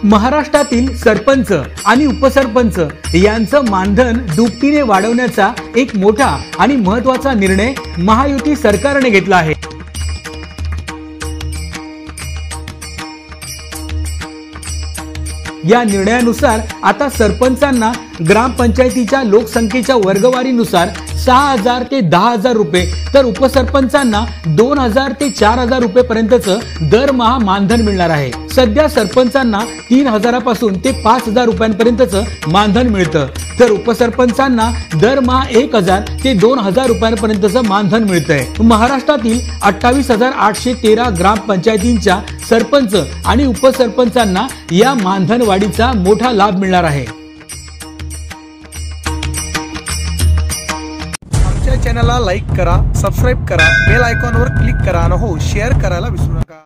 महाराष्ट्रातील सरपंच आणि उपसरपंच यांचं मानधन दुपटीने वाढवण्याचा एक मोठा आणि महत्त्वाचा निर्णय महायुती सरकारने घेतला आहे। या निर्णयानुसार आता सरपंचांना ग्रामपंचायतीच्या लोकसंख्येच्या वर्गवारीनुसार 6,000 ते 10,000 रुपये तर उपसरपंचांना 2,000 ते 4,000 रुपये पर्यंतचं दरमहा मानधन मिळणार आहे। सध्या सरपंचांना 3,000 पासून ते 5,000 रुपयांपर्यंतचं मानधन मिळतं, तर उपसरपंचांना दरमहा 1,000 ते 2,000 रुपयांपर्यंतचं मानधन मिळतंय। महाराष्ट्रातील 28,813 ग्रामपंचायतींच्या सरपंच आणि उपसरपंचांना या मानधन वाढीचा मोठा लाभ मिळणार आहे। आमच्या चॅनलला लाईक करा, सबस्क्राइब करा, बेल आयकॉनवर क्लिक करा आणि हो शेअर करायला विसरू नका।